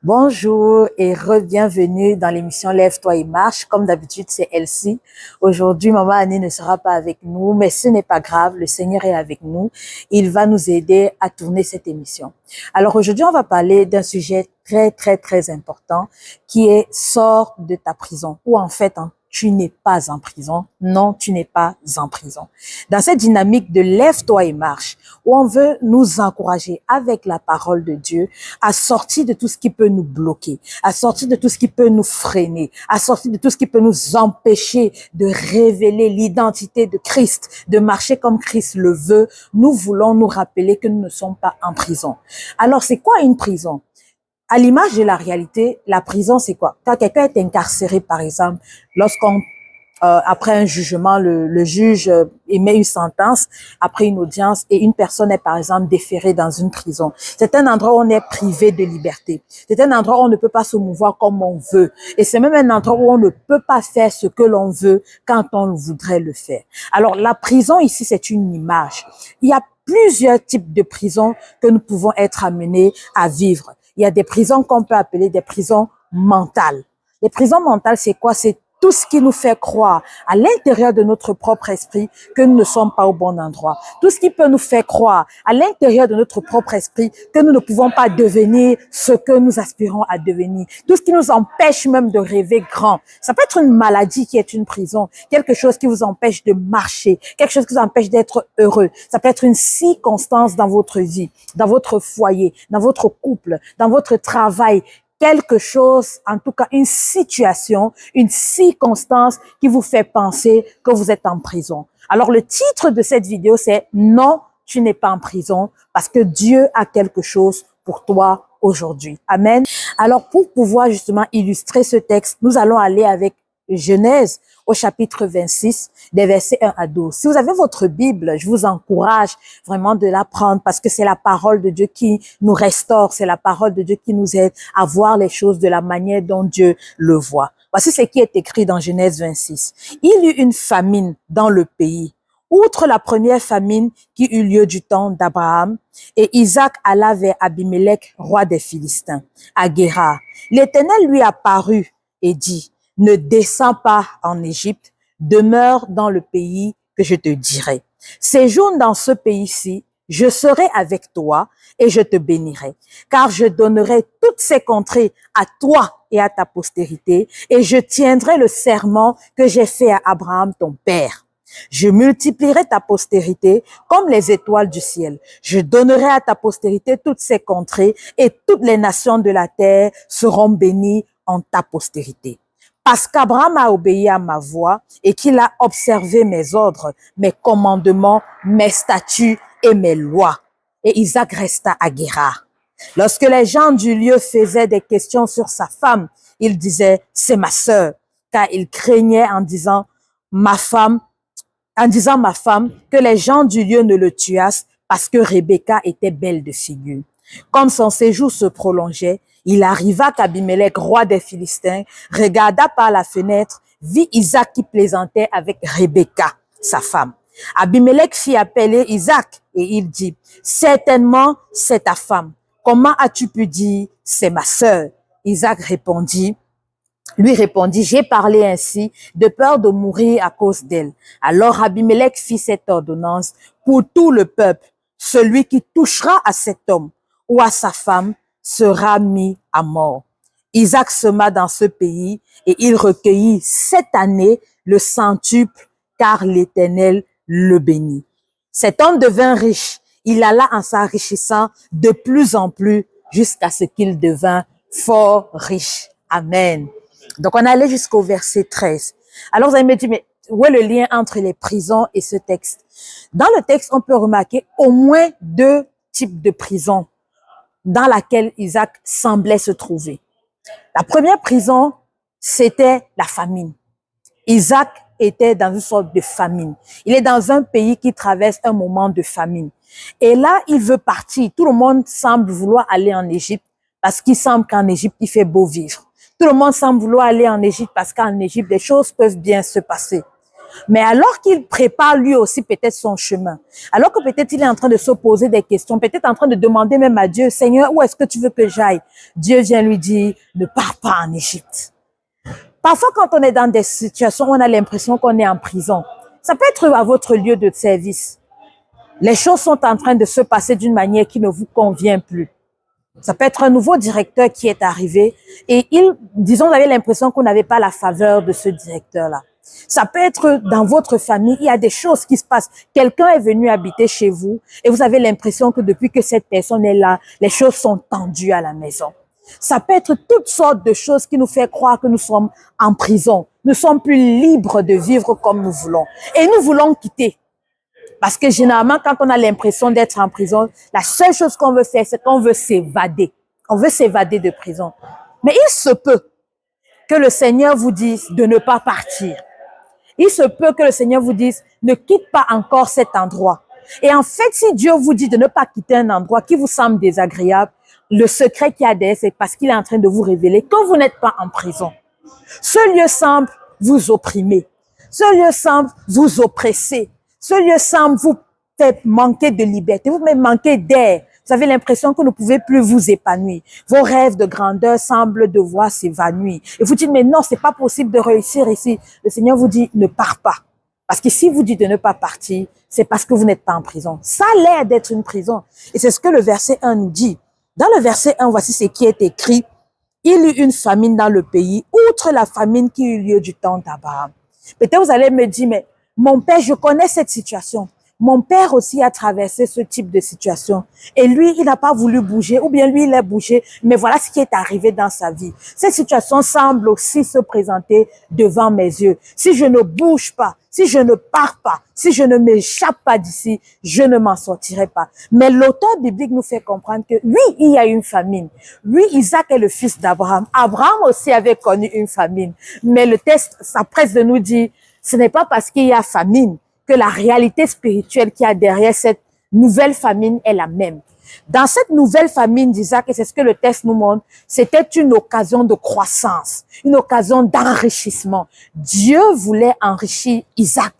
Bonjour et re-bienvenue dans l'émission Lève-toi et marche. Comme d'habitude, c'est Elsie. Aujourd'hui, Maman Annie ne sera pas avec nous, mais ce n'est pas grave, le Seigneur est avec nous. Il va nous aider à tourner cette émission. Alors aujourd'hui, on va parler d'un sujet très important qui est « Sors de ta prison » ou en fait, tu n'es pas en prison. Non, tu n'es pas en prison. Dans cette dynamique de lève-toi et marche, où on veut nous encourager avec la parole de Dieu à sortir de tout ce qui peut nous bloquer, à sortir de tout ce qui peut nous freiner, à sortir de tout ce qui peut nous empêcher de révéler l'identité de Christ, de marcher comme Christ le veut. Nous voulons nous rappeler que nous ne sommes pas en prison. Alors, c'est quoi une prison? À l'image de la réalité, la prison, c'est quoi? Quand quelqu'un est incarcéré, par exemple, lorsqu'on, après un jugement, le juge émet une sentence, après une audience, et une personne est, par exemple, déférée dans une prison. C'est un endroit où on est privé de liberté. C'est un endroit où on ne peut pas se mouvoir comme on veut. Et c'est même un endroit où on ne peut pas faire ce que l'on veut quand on voudrait le faire. Alors, la prison ici, c'est une image. Il y a plusieurs types de prisons que nous pouvons être amenés à vivre. Il y a des prisons qu'on peut appeler des prisons mentales. Les prisons mentales, c'est quoi? C'est tout ce qui nous fait croire à l'intérieur de notre propre esprit que nous ne sommes pas au bon endroit. Tout ce qui peut nous faire croire à l'intérieur de notre propre esprit que nous ne pouvons pas devenir ce que nous aspirons à devenir. Tout ce qui nous empêche même de rêver grand. Ça peut être une maladie qui est une prison, quelque chose qui vous empêche de marcher, quelque chose qui vous empêche d'être heureux. Ça peut être une circonstance dans votre vie, dans votre foyer, dans votre couple, dans votre travail. Quelque chose, en tout cas une situation, une circonstance qui vous fait penser que vous êtes en prison. Alors le titre de cette vidéo, c'est « Non, tu n'es pas en prison parce que Dieu a quelque chose pour toi aujourd'hui. » Amen. Alors pour pouvoir justement illustrer ce texte, nous allons aller avec Genèse au chapitre 26, des versets 1 à 12. Si vous avez votre Bible, je vous encourage vraiment de la prendre parce que c'est la parole de Dieu qui nous restaure, c'est la parole de Dieu qui nous aide à voir les choses de la manière dont Dieu le voit. Voici ce qui est écrit dans Genèse 26. Il y eut une famine dans le pays. Outre la première famine qui eut lieu du temps d'Abraham, et Isaac alla vers Abimelech, roi des Philistins, à Guérar. L'Éternel lui apparut et dit: ne descends pas en Égypte, demeure dans le pays que je te dirai. Séjourne dans ce pays-ci, je serai avec toi et je te bénirai, car je donnerai toutes ces contrées à toi et à ta postérité, et je tiendrai le serment que j'ai fait à Abraham ton père. Je multiplierai ta postérité comme les étoiles du ciel. Je donnerai à ta postérité toutes ces contrées, et toutes les nations de la terre seront bénies en ta postérité. Parce qu'Abraham a obéi à ma voix et qu'il a observé mes ordres, mes commandements, mes statuts et mes lois. Et Isaac resta à Guérar. Lorsque les gens du lieu faisaient des questions sur sa femme, il disait: c'est ma sœur, car il craignait en disant ma femme, que les gens du lieu ne le tuassent parce que Rebecca était belle de figure. Comme son séjour se prolongeait, il arriva qu'Abimelech, roi des Philistins, regarda par la fenêtre, vit Isaac qui plaisantait avec Rebecca, sa femme. Abimelech fit appeler Isaac et il dit: certainement c'est ta femme. Comment as-tu pu dire c'est ma sœur? Isaac lui répondit: j'ai parlé ainsi de peur de mourir à cause d'elle. Alors Abimelech fit cette ordonnance pour tout le peuple: celui qui touchera à cet homme ou à sa femme sera mis à mort. Isaac sema dans ce pays et il recueillit 7 années le centuple, car l'Éternel le bénit. Cet homme devint riche. Il alla en s'enrichissant de plus en plus jusqu'à ce qu'il devint fort riche. Amen. Donc, on allait jusqu'au verset 13. Alors, vous allez me dire, mais où est le lien entre les prisons et ce texte? Dans le texte, on peut remarquer au moins 2 types de prisons dans laquelle Isaac semblait se trouver. La première prison, c'était la famine. Isaac était dans une sorte de famine. Il est dans un pays qui traverse un moment de famine. Et là, il veut partir. Tout le monde semble vouloir aller en Égypte parce qu'il semble qu'en Égypte, il fait beau vivre. Tout le monde semble vouloir aller en Égypte parce qu'en Égypte, les choses peuvent bien se passer. Mais alors qu'il prépare lui aussi peut-être son chemin, alors que peut-être il est en train de se poser des questions, peut-être en train de demander même à Dieu, Seigneur, où est-ce que tu veux que j'aille? Dieu vient lui dire, ne pars pas en Égypte. Parfois, quand on est dans des situations où on a l'impression qu'on est en prison, ça peut être à votre lieu de service. Les choses sont en train de se passer d'une manière qui ne vous convient plus. Ça peut être un nouveau directeur qui est arrivé et disons, vous avez l'impression qu'on n'avait pas la faveur de ce directeur-là. Ça peut être dans votre famille, il y a des choses qui se passent. Quelqu'un est venu habiter chez vous et vous avez l'impression que depuis que cette personne est là, les choses sont tendues à la maison. Ça peut être toutes sortes de choses qui nous font croire que nous sommes en prison. Nous ne sommes plus libres de vivre comme nous voulons. Et nous voulons quitter. Parce que généralement, quand on a l'impression d'être en prison, la seule chose qu'on veut faire, c'est qu'on veut s'évader. On veut s'évader de prison. Mais il se peut que le Seigneur vous dise de ne pas partir. Il se peut que le Seigneur vous dise, ne quitte pas encore cet endroit. Et en fait, si Dieu vous dit de ne pas quitter un endroit qui vous semble désagréable, le secret qu'il y a derrière, c'est parce qu'il est en train de vous révéler que vous n'êtes pas en prison. Ce lieu semble vous opprimer. Ce lieu semble vous oppresser. Ce lieu semble vous faire manquer de liberté, vous manquer d'air. Vous avez l'impression que vous ne pouvez plus vous épanouir. Vos rêves de grandeur semblent devoir s'évanouir. Et vous dites, mais non, c'est pas possible de réussir ici. Le Seigneur vous dit, ne pars pas. Parce que si vous dites de ne pas partir, c'est parce que vous n'êtes pas en prison. Ça a l'air d'être une prison. Et c'est ce que le verset 1 nous dit. Dans le verset 1, voici ce qui est écrit. Il y eut une famine dans le pays, outre la famine qui eut lieu du temps d'Abraham. Peut-être vous allez me dire, mais mon père, je connais cette situation. Mon père aussi a traversé ce type de situation. Et lui, il n'a pas voulu bouger, ou bien lui, il a bougé. Mais voilà ce qui est arrivé dans sa vie. Cette situation semble aussi se présenter devant mes yeux. Si je ne bouge pas, si je ne pars pas, si je ne m'échappe pas d'ici, je ne m'en sortirai pas. Mais l'auteur biblique nous fait comprendre que oui, il y a une famine. Oui, Isaac est le fils d'Abraham. Abraham aussi avait connu une famine. Mais le texte s'empresse de nous dire, ce n'est pas parce qu'il y a famine que la réalité spirituelle qu'il y a derrière cette nouvelle famine est la même. Dans cette nouvelle famine d'Isaac, et c'est ce que le texte nous montre, c'était une occasion de croissance, une occasion d'enrichissement. Dieu voulait enrichir Isaac.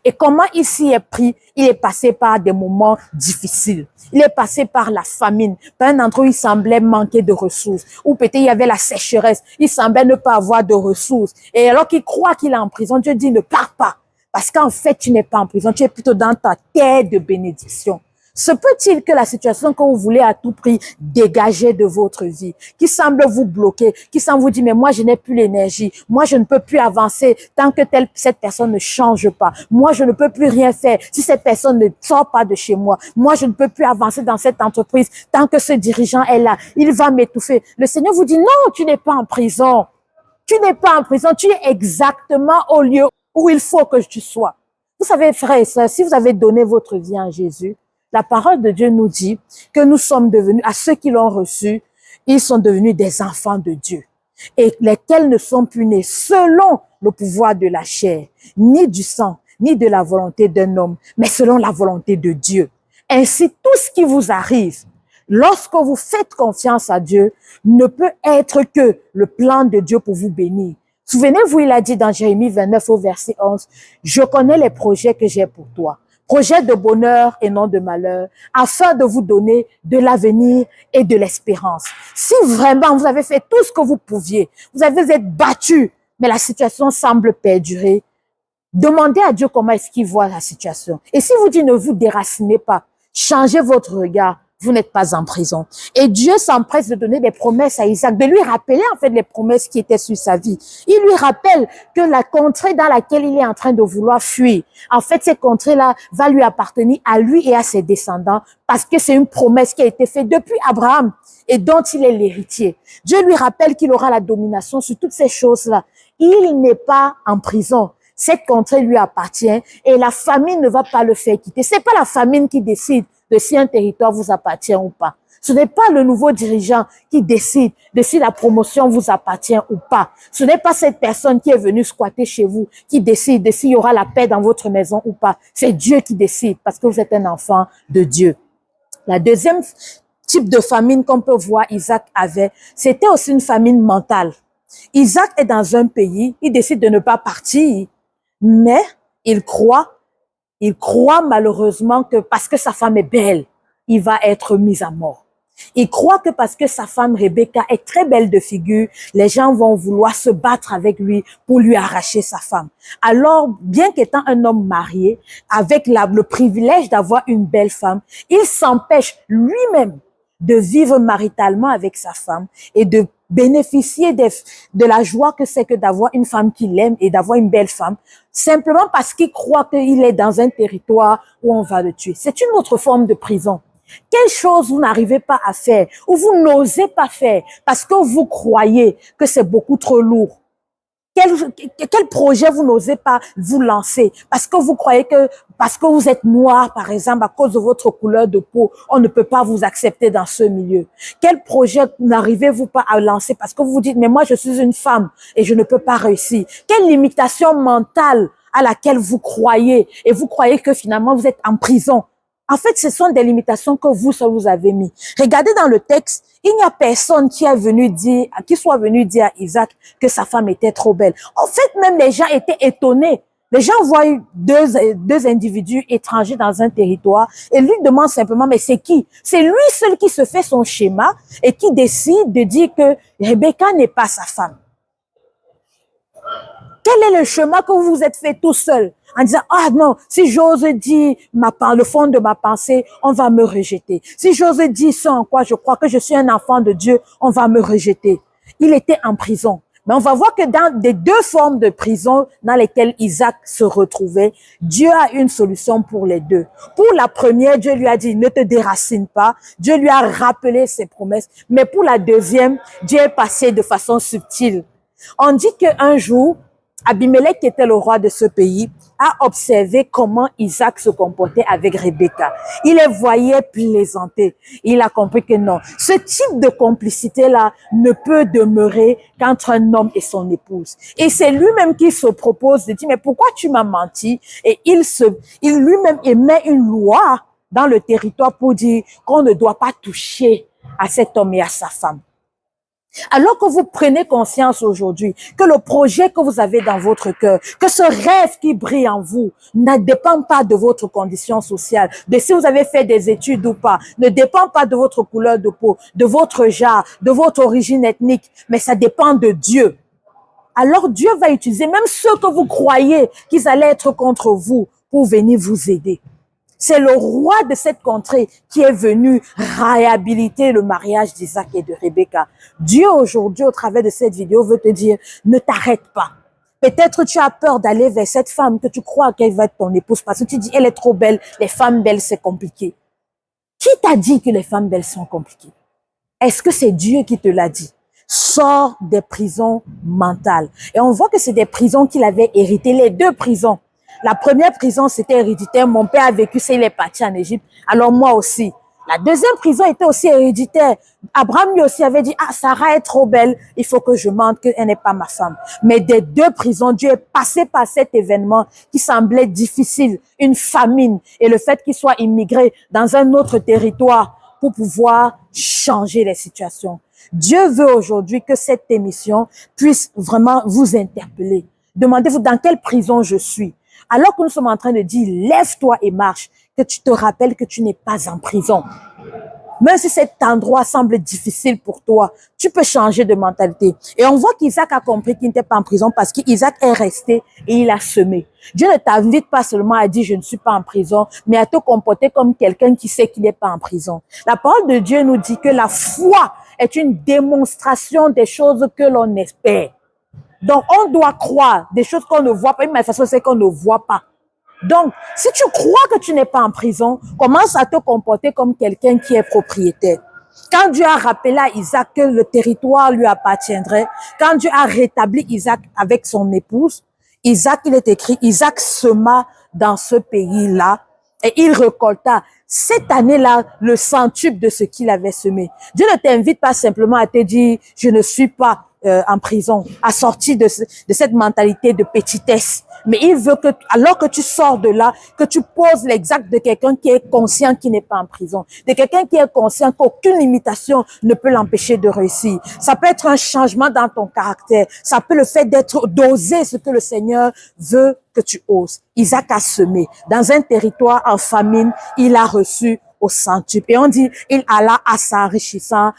Et comment il s'y est pris? Il est passé par des moments difficiles. Il est passé par la famine. Par un endroit où il semblait manquer de ressources. Ou peut-être il y avait la sécheresse. Il semblait ne pas avoir de ressources. Et alors qu'il croit qu'il est en prison, Dieu dit ne pars pas. Parce qu'en fait, tu n'es pas en prison. Tu es plutôt dans ta terre de bénédiction. Se peut-il que la situation que vous voulez à tout prix dégager de votre vie, qui semble vous bloquer, qui semble vous dire, mais moi, je n'ai plus l'énergie, moi, je ne peux plus avancer tant que cette personne ne change pas. Moi, je ne peux plus rien faire si cette personne ne sort pas de chez moi. Moi, je ne peux plus avancer dans cette entreprise tant que ce dirigeant est là. Il va m'étouffer. Le Seigneur vous dit, non, tu n'es pas en prison. Tu n'es pas en prison. Tu es exactement au lieu où il faut que tu sois. Vous savez, frères et sœurs, si vous avez donné votre vie à Jésus, la parole de Dieu nous dit que nous sommes devenus, à ceux qui l'ont reçu, ils sont devenus des enfants de Dieu, et lesquels ne sont plus nés selon le pouvoir de la chair, ni du sang, ni de la volonté d'un homme, mais selon la volonté de Dieu. Ainsi, tout ce qui vous arrive, lorsque vous faites confiance à Dieu, ne peut être que le plan de Dieu pour vous bénir. Souvenez-vous, il a dit dans Jérémie 29 au verset 11, « Je connais les projets que j'ai pour toi. » Projet de bonheur et non de malheur, afin de vous donner de l'avenir et de l'espérance. Si vraiment vous avez fait tout ce que vous pouviez, vous êtes battu, mais la situation semble perdurer, demandez à Dieu comment est-ce qu'il voit la situation. Et si vous dites ne vous déracinez pas, changez votre regard, vous n'êtes pas en prison. Et Dieu s'empresse de donner des promesses à Isaac, de lui rappeler en fait les promesses qui étaient sur sa vie. Il lui rappelle que la contrée dans laquelle il est en train de vouloir fuir, en fait, cette contrée-là va lui appartenir à lui et à ses descendants parce que c'est une promesse qui a été faite depuis Abraham et dont il est l'héritier. Dieu lui rappelle qu'il aura la domination sur toutes ces choses-là. Il n'est pas en prison. Cette contrée lui appartient et la famine ne va pas le faire quitter. C'est pas la famine qui décide de si un territoire vous appartient ou pas. Ce n'est pas le nouveau dirigeant qui décide de si la promotion vous appartient ou pas. Ce n'est pas cette personne qui est venue squatter chez vous qui décide de s'il y aura la paix dans votre maison ou pas. C'est Dieu qui décide parce que vous êtes un enfant de Dieu. La deuxième type de famine qu'on peut voir Isaac avait, c'était aussi une famine mentale. Isaac est dans un pays, il décide de ne pas partir, mais il croit malheureusement que parce que sa femme est belle, il va être mis à mort. Il croit que parce que sa femme Rebecca est très belle de figure, les gens vont vouloir se battre avec lui pour lui arracher sa femme. Alors, bien qu'étant un homme marié, avec le privilège d'avoir une belle femme, il s'empêche lui-même de vivre maritalement avec sa femme et de bénéficier de la joie que c'est que d'avoir une femme qu'il aime et d'avoir une belle femme, simplement parce qu'il croit qu'il est dans un territoire où on va le tuer. C'est une autre forme de prison. Quelle chose vous n'arrivez pas à faire ou vous n'osez pas faire parce que vous croyez que c'est beaucoup trop lourd? Quel projet vous n'osez pas vous lancer parce que vous croyez que parce que vous êtes noir, par exemple, à cause de votre couleur de peau, on ne peut pas vous accepter dans ce milieu? Quel projet n'arrivez-vous pas à lancer parce que vous vous dites, mais moi, je suis une femme et je ne peux pas réussir? Quelle limitation mentale à laquelle vous croyez et vous croyez que finalement vous êtes en prison? En fait, ce sont des limitations que vous avez mis. Regardez dans le texte, il n'y a personne qui soit venu dire à Isaac que sa femme était trop belle. En fait, même les gens étaient étonnés. Les gens voient deux individus étrangers dans un territoire et lui demandent simplement, mais c'est qui? C'est lui seul qui se fait son schéma et qui décide de dire que Rebecca n'est pas sa femme. Quel est le chemin que vous vous êtes fait tout seul en disant, ah non, si j'ose dire le fond de ma pensée, on va me rejeter. Si j'ose dire ce en quoi je crois que je suis un enfant de Dieu, on va me rejeter. Il était en prison. Mais on va voir que dans les deux formes de prison dans lesquelles Isaac se retrouvait, Dieu a une solution pour les deux. Pour la première, Dieu lui a dit, ne te déracine pas. Dieu lui a rappelé ses promesses. Mais pour la deuxième, Dieu est passé de façon subtile. On dit qu'un jour, Abimelech, qui était le roi de ce pays, a observé comment Isaac se comportait avec Rebecca. Il les voyait plaisanter. Il a compris que non, ce type de complicité-là ne peut demeurer qu'entre un homme et son épouse. Et c'est lui-même qui se propose de dire, mais pourquoi tu m'as menti? Et il lui-même émet une loi dans le territoire pour dire qu'on ne doit pas toucher à cet homme et à sa femme. Alors que vous prenez conscience aujourd'hui que le projet que vous avez dans votre cœur, que ce rêve qui brille en vous ne dépend pas de votre condition sociale, de si vous avez fait des études ou pas, ne dépend pas de votre couleur de peau, de votre genre, de votre origine ethnique, mais ça dépend de Dieu. Alors Dieu va utiliser même ceux que vous croyez qu'ils allaient être contre vous pour venir vous aider. C'est le roi de cette contrée qui est venu réhabiliter le mariage d'Isaac et de Rebecca. Dieu aujourd'hui, au travers de cette vidéo, veut te dire, ne t'arrête pas. Peut-être tu as peur d'aller vers cette femme que tu crois qu'elle va être ton épouse parce que tu dis, elle est trop belle, les femmes belles, c'est compliqué. Qui t'a dit que les femmes belles sont compliquées? Est-ce que c'est Dieu qui te l'a dit? Sors des prisons mentales. Et on voit que c'est des prisons qu'il avait héritées, les deux prisons. La première prison, c'était héréditaire. Mon père a vécu ça, il est parti en Égypte. Alors moi aussi. La deuxième prison était aussi héréditaire. Abraham lui aussi avait dit, ah, Sarah est trop belle, il faut que je mente qu'elle n'est pas ma femme. Mais des deux prisons, Dieu est passé par cet événement qui semblait difficile, une famine, et le fait qu'il soit immigré dans un autre territoire pour pouvoir changer les situations. Dieu veut aujourd'hui que cette émission puisse vraiment vous interpeller. Demandez-vous dans quelle prison je suis. Alors que nous sommes en train de dire, lève-toi et marche, que tu te rappelles que tu n'es pas en prison. Même si cet endroit semble difficile pour toi, tu peux changer de mentalité. Et on voit qu'Isaac a compris qu'il n'était pas en prison parce qu'Isaac est resté et il a semé. Dieu ne t'invite pas seulement à dire je ne suis pas en prison, mais à te comporter comme quelqu'un qui sait qu'il n'est pas en prison. La parole de Dieu nous dit que la foi est une démonstration des choses que l'on espère. Donc, on doit croire des choses qu'on ne voit pas. Mais de toute façon, c'est qu'on ne voit pas. Donc, si tu crois que tu n'es pas en prison, commence à te comporter comme quelqu'un qui est propriétaire. Quand Dieu a rappelé à Isaac que le territoire lui appartiendrait, quand Dieu a rétabli Isaac avec son épouse, Isaac, il est écrit, Isaac sema dans ce pays-là et il récolta cette année-là le centuple de ce qu'il avait semé. Dieu ne t'invite pas simplement à te dire, je ne suis pas en prison, assorti de cette mentalité de petitesse. Mais il veut que, alors que tu sors de là, que tu poses l'exact de quelqu'un qui est conscient qu'il n'est pas en prison, de quelqu'un qui est conscient qu'aucune limitation ne peut l'empêcher de réussir. Ça peut être un changement dans ton caractère. Ça peut le fait d'oser ce que le Seigneur veut que tu oses. Isaac a semé dans un territoire en famine, il a reçu au centuple. Et on dit, il alla à s'enrichissant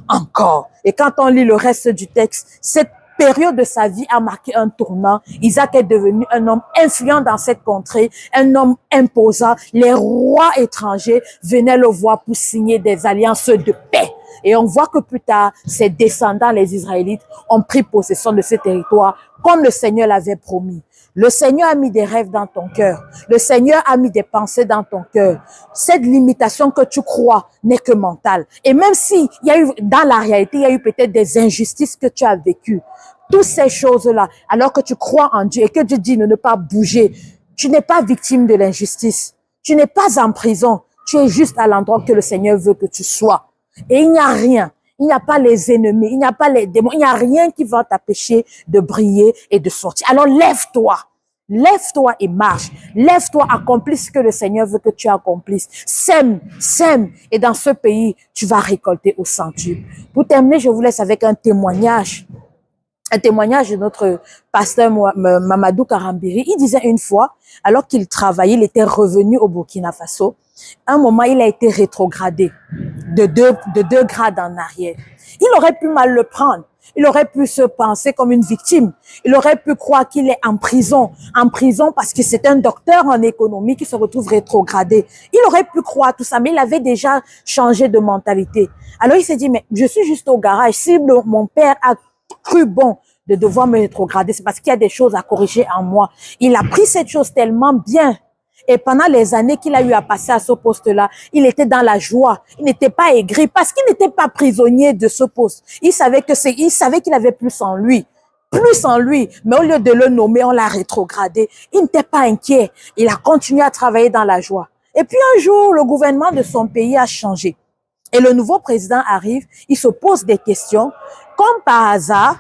encore. Et quand on lit le reste du texte, cette période de sa vie a marqué un tournant. Isaac est devenu un homme influent dans cette contrée, un homme imposant. Les rois étrangers venaient le voir pour signer des alliances de paix. Et on voit que plus tard, ses descendants, les Israélites, ont pris possession de ce territoire comme le Seigneur l'avait promis. Le Seigneur a mis des rêves dans ton cœur. Le Seigneur a mis des pensées dans ton cœur. Cette limitation que tu crois n'est que mentale. Et même si il y a eu, dans la réalité, il y a eu peut-être des injustices que tu as vécues, toutes ces choses-là, alors que tu crois en Dieu et que Dieu dit de ne pas bouger, tu n'es pas victime de l'injustice. Tu n'es pas en prison. Tu es juste à l'endroit que le Seigneur veut que tu sois. Et il n'y a rien. Il n'y a pas les ennemis, il n'y a pas les démons, il n'y a rien qui va t'empêcher de briller et de sortir. Alors lève-toi. Lève-toi et marche. Lève-toi, accomplis ce que le Seigneur veut que tu accomplisses. Sème, sème. Et dans ce pays, tu vas récolter au centuple. Pour terminer, je vous laisse avec un témoignage. Un témoignage de notre pasteur Mamadou Karambiri. Il disait une fois, alors qu'il travaillait, il était revenu au Burkina Faso. À un moment, il a été rétrogradé de deux grades en arrière. Il aurait pu mal le prendre. Il aurait pu se penser comme une victime. Il aurait pu croire qu'il est en prison parce que c'est un docteur en économie qui se retrouve rétrogradé. Il aurait pu croire tout ça, mais il avait déjà changé de mentalité. Alors il s'est dit, mais je suis juste au garage. Si mon père a cru bon de devoir me rétrograder, c'est parce qu'il y a des choses à corriger en moi. Il a pris cette chose tellement bien. Et pendant les années qu'il a eu à passer à ce poste-là, il était dans la joie. Il n'était pas aigri parce qu'il n'était pas prisonnier de ce poste. Il savait qu'il avait plus en lui. Plus en lui. Mais au lieu de le nommer, on l'a rétrogradé. Il n'était pas inquiet. Il a continué à travailler dans la joie. Et puis un jour, le gouvernement de son pays a changé. Et le nouveau président arrive, il se pose des questions. Comme par hasard,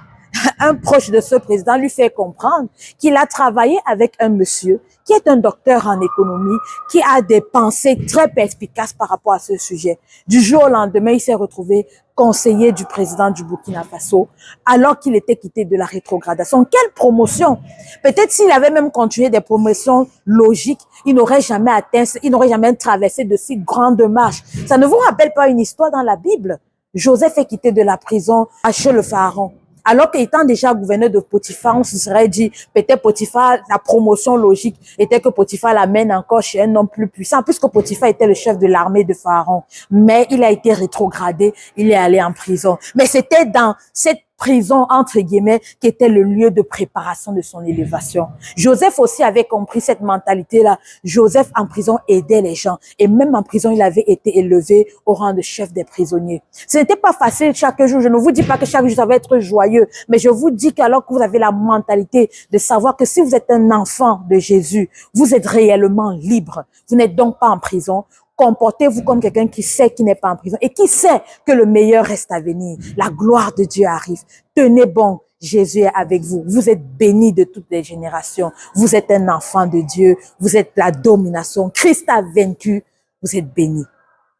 un proche de ce président lui fait comprendre qu'il a travaillé avec un monsieur qui est un docteur en économie, qui a des pensées très perspicaces par rapport à ce sujet. Du jour au lendemain, il s'est retrouvé conseiller du président du Burkina Faso, alors qu'il était quitté de la rétrogradation. Quelle promotion! Peut-être s'il avait même continué des promotions logiques, il n'aurait jamais traversé de si grandes marches. Ça ne vous rappelle pas une histoire dans la Bible? Joseph est quitté de la prison chez le pharaon. Alors qu'étant déjà gouverneur de Potiphar, on se serait dit, peut-être Potiphar, la promotion logique était que Potiphar l'amène encore chez un homme plus puissant, puisque Potiphar était le chef de l'armée de Pharaon. Mais il a été rétrogradé, il est allé en prison. Mais c'était dans cette prison, entre guillemets, qui était le lieu de préparation de son élévation. Joseph aussi avait compris cette mentalité-là. Joseph, en prison, aidait les gens. Et même en prison, il avait été élevé au rang de chef des prisonniers. Ce n'était pas facile chaque jour. Je ne vous dis pas que chaque jour, ça va être joyeux. Mais je vous dis qu'alors que vous avez la mentalité de savoir que si vous êtes un enfant de Jésus, vous êtes réellement libre. Vous n'êtes donc pas en prison. Comportez-vous comme quelqu'un qui sait qu'il n'est pas en prison et qui sait que le meilleur reste à venir. La gloire de Dieu arrive. Tenez bon, Jésus est avec vous. Vous êtes bénis de toutes les générations. Vous êtes un enfant de Dieu. Vous êtes la domination. Christ a vaincu. Vous êtes bénis.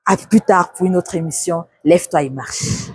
À plus tard pour une autre émission. Lève-toi et marche.